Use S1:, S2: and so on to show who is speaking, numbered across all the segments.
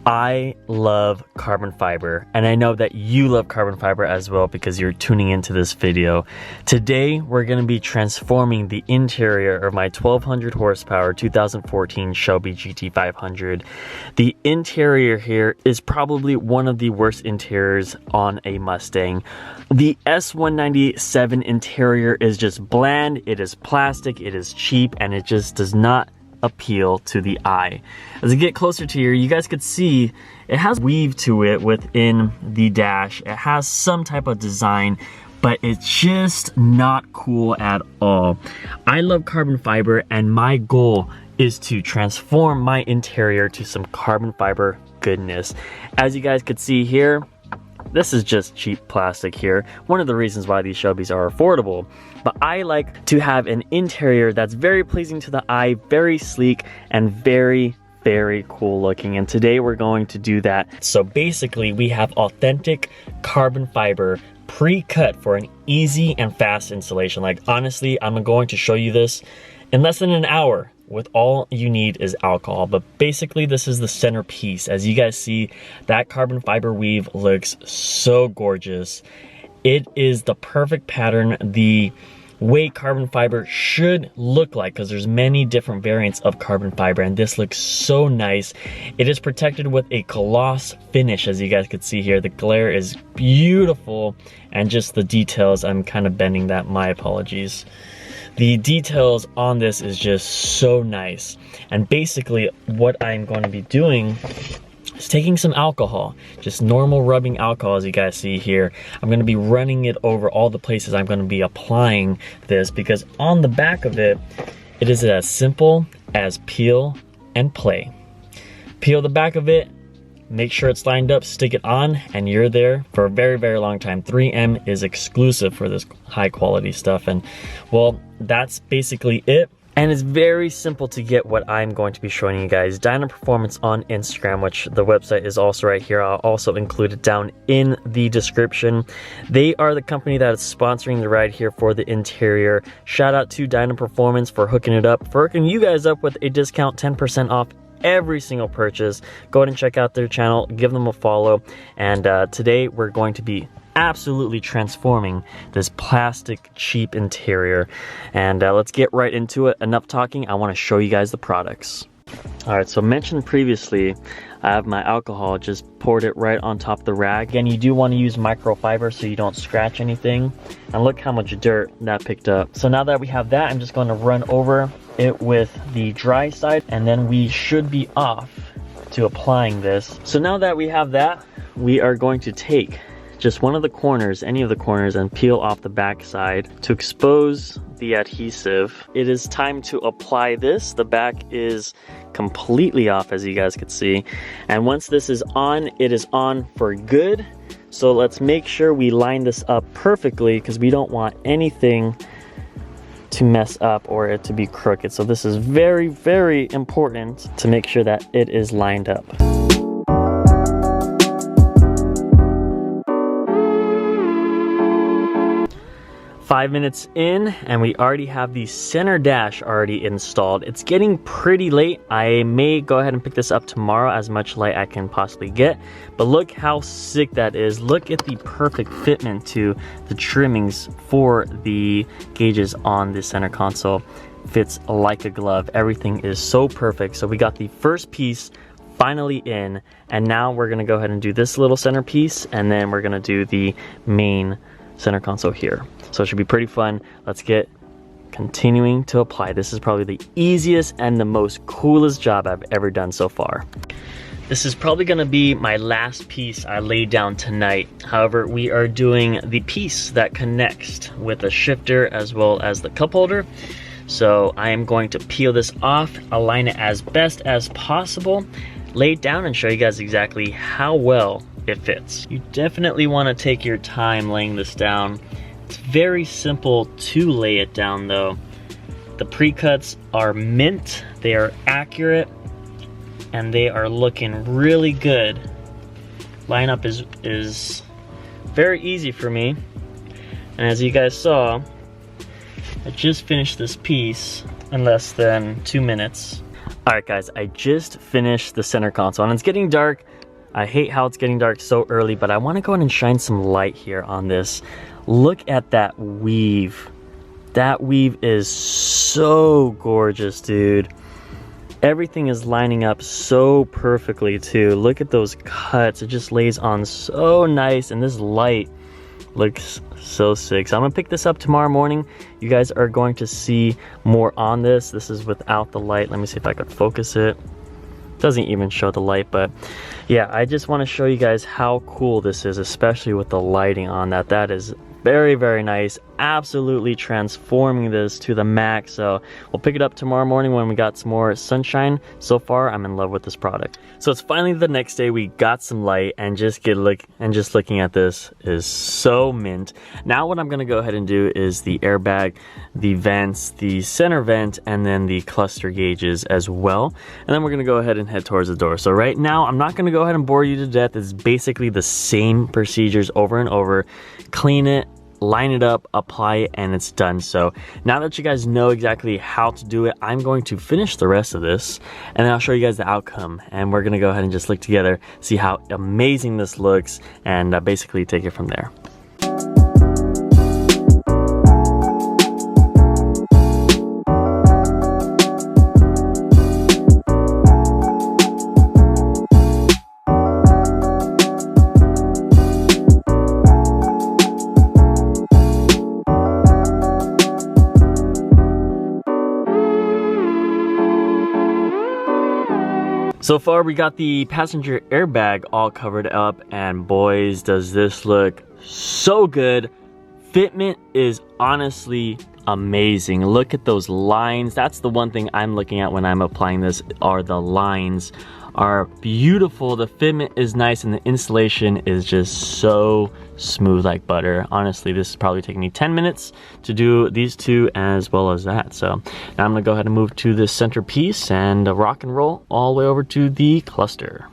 S1: I love carbon fiber, and I know that you love carbon fiber as well because you're tuning into this video. Today, we're going to be transforming the interior of my 1200 horsepower 2014 Shelby GT500. The interior here is probably one of the worst interiors on a Mustang. The S197 interior is just bland, it is plastic, it is cheap, and it just does not appeal to the eye. As I get closer to here, you guys could see it has weave to it within the dash. It has some type of design, but it's just not cool at all. I love carbon fiber, and my goal is to transform my interior to some carbon fiber goodness. As you guys could see here, this is just cheap plastic here. One of the reasons why these Shelbys are affordable. But I like to have an interior that's very pleasing to the eye, very sleek, and very cool looking. And today we're going to do that. So basically we have authentic carbon fiber pre-cut for an easy and fast installation. Like honestly, I'm going to show you this in less than an hour. With all you need is alcohol. But basically this is the centerpiece. As you guys see, that carbon fiber weave looks so gorgeous. It is the perfect pattern, the way carbon fiber should look like, because there's many different variants of carbon fiber, and this looks so nice. It is protected with a gloss finish, as you guys can see here. The glare is beautiful, and just the details, I'm kind of bending that, my apologies. The details on this is just so nice. And basically what I'm going to be doing is taking some alcohol, just normal rubbing alcohol, as you guys see here. I'm going to be running it over all the places I'm going to be applying this, because on the back of it, it is as simple as peel and play. Peel the back of it, make sure it's lined up, stick it on, and you're there for a very long time. 3M is exclusive for this high quality stuff, and well, that's basically it. And it's very simple to get what I'm going to be showing you guys. Dyna Performance on Instagram, which the website is also right here. I'll also include it down in the description. They are the company that is sponsoring the ride here for the interior. Shout out to Dyna Performance for hooking it up, for hooking you guys up with a discount 10% off every single purchase. Go ahead and check out their channel, give them a follow. And today we're going to be absolutely transforming this plastic cheap interior, and let's get right into it. Enough talking, I want to show you guys the products. All right, so mentioned previously, I have my alcohol, just poured it right on top of the rag. Again, you do want to use microfiber so you don't scratch anything, and look how much dirt that picked up. So now that we have that, I'm just going to run over it with the dry side, and then we should be off to applying this. So now that we have that, we are going to take just one of the corners, any of the corners, and peel off the back side to expose the adhesive. It is time to apply this. The back is completely off, as you guys can see. And once this is on, it is on for good. So let's make sure we line this up perfectly, because we don't want anything to mess up or it to be crooked. So this is very important to make sure that it is lined up. 5 minutes in, and we already have the center dash already installed. It's getting pretty late. I may go ahead and pick this up tomorrow, as much light I can possibly get. But look how sick that is. Look at the perfect fitment to the trimmings for the gauges on the center console. Fits like a glove. Everything is so perfect. So we got the first piece finally in, and now we're gonna go ahead and do this little centerpiece, and then we're gonna do the main center console here. So it should be pretty fun. Let's get continuing to apply. This is probably the easiest and the most coolest job I've ever done so far. This is probably gonna be my last piece I lay down tonight. However, we are doing the piece that connects with the shifter as well as the cup holder. So I am going to peel this off, align it as best as possible, lay it down, and show you guys exactly how well it fits. You definitely want to take your time laying this down. It's very simple to lay it down though. The pre-cuts are mint, they are accurate, and they are looking really good. Lineup is very easy for me. And as you guys saw, I just finished this piece in less than 2 minutes. All right, guys, I just finished the center console and it's getting dark. I hate how it's getting dark so early, but I want to go ahead and shine some light here on this. Look at that weave. That weave is so gorgeous, dude. Everything is lining up so perfectly too. Look at those cuts. It just lays on so nice, and this light looks so sick. So I'm gonna pick this up tomorrow morning. You guys are going to see more on this. This is without the light. Let me see if I could focus it. Doesn't even show the light, but yeah, I just want to show you guys how cool this is, especially with the lighting on that. That is very, very nice. Absolutely transforming this to the max. So we'll pick it up tomorrow morning when we got some more sunshine. So far, I'm in love with this product. So it's finally the next day. We got some light, and just looking at this is so mint. Now what I'm gonna go ahead and do is the airbag, the vents, the center vent, and then the cluster gauges as well. And then we're gonna go ahead and head towards the door. So right now, I'm not gonna go ahead and bore you to death. It's basically the same procedures over and over. Clean it, line it up, apply it, and it's done. So now that you guys know exactly how to do it, I'm going to finish the rest of this and then I'll show you guys the outcome, and we're gonna go ahead and just look together, see how amazing this looks, and basically take it from there. So far, we got the passenger airbag all covered up, and boys, does this look so good. Fitment is honestly amazing. Look at those lines. That's the one thing I'm looking at when I'm applying this, are the lines are beautiful. The fitment is nice, and the installation is just so smooth like butter. Honestly, this is probably taking me 10 minutes to do these two as well as that. So now I'm gonna go ahead and move to this centerpiece and rock and roll all the way over to the cluster.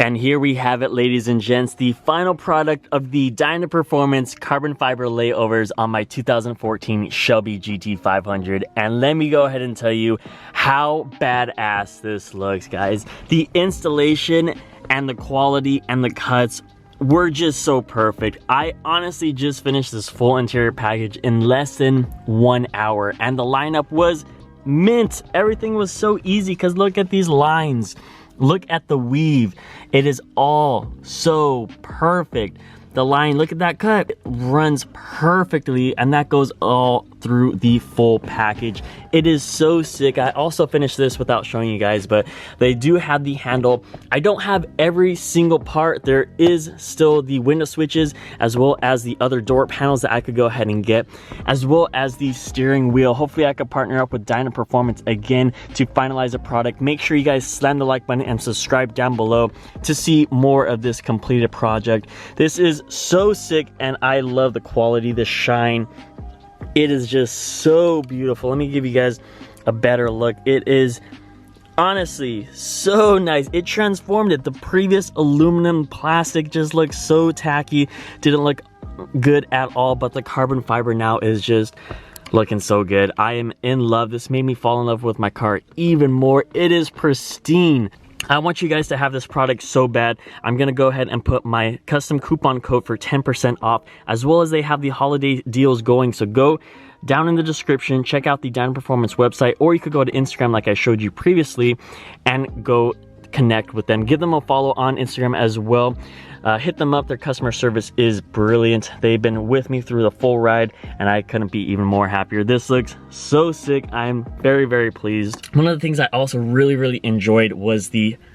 S1: And here we have it, ladies and gents, the final product of the Dyna Performance carbon fiber layovers on my 2014 Shelby GT500. And let me go ahead and tell you how badass this looks, guys. The installation and the quality and the cuts were just so perfect. I honestly just finished this full interior package in less than 1 hour, and the lineup was mint. Everything was so easy because look at these lines. Look at the weave. It is all so perfect. The line, look at that cut. It runs perfectly, and that goes all through the full package. It is so sick. I also finished this without showing you guys, but they do have the handle. I don't have every single part. There is still the window switches, as well as the other door panels that I could go ahead and get, as well as the steering wheel. Hopefully I could partner up with Dyna Performance again to finalize a product. Make sure you guys slam the like button and subscribe down below to see more of this completed project. This is so sick, and I love the quality, the shine. It is just so beautiful. Let me give you guys a better look. It is honestly so nice. It transformed it. The previous aluminum plastic just looked so tacky, didn't look good at all, but the carbon fiber now is just looking so good. I am in love. This made me fall in love with my car even more. It is pristine. I want you guys to have this product so bad. I'm gonna go ahead and put my custom coupon code for 10% off, as well as they have the holiday deals going. So go down in the description, check out the Dyna Performance website, or you could go to Instagram like I showed you previously and go connect with them. Give them a follow on Instagram as well. Hit them up. Their customer service is brilliant. They've been with me through the full ride, and I couldn't be even more happier. This looks so sick. I'm very, very pleased. One of the things I also really enjoyed was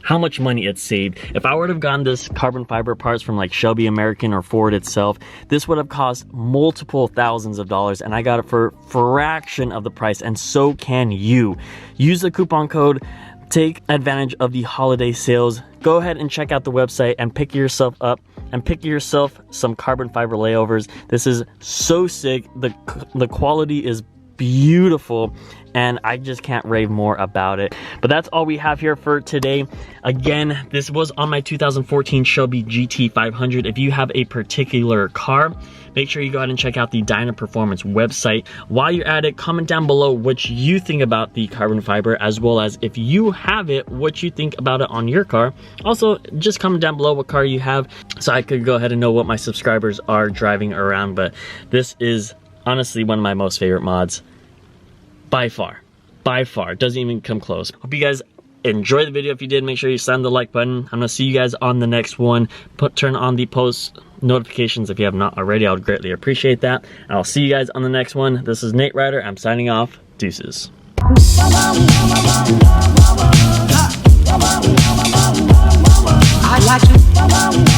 S1: how much money it saved. If I would have gotten this carbon fiber parts from like Shelby American or Ford itself, this would have cost multiple thousands of dollars, and I got it for a fraction of the price, and so can you. Use the coupon code. Take advantage of the holiday sales. go ahead and check out the website and pick yourself up and pick yourself some carbon fiber layovers. This is so sick. The quality is beautiful, and I just can't rave more about it. But that's all we have here for today. Again, this was on my 2014 Shelby GT500. If you have a particular car, make sure you go ahead and check out the Dyna Performance website. While you're at it, comment down below what you think about the carbon fiber, as well as if you have it, what you think about it on your car. Also, just comment down below what car you have so I could go ahead and know what my subscribers are driving around. But this is honestly one of my most favorite mods. By far, doesn't even come close. Hope you guys enjoyed the video. If you did, make sure you slam the like button. I'm gonna see you guys on the next one. Turn on the post notifications if you have not already. I would greatly appreciate that. And I'll see you guys on the next one. This is Nate Ryder. I'm signing off. Deuces.
S2: I like to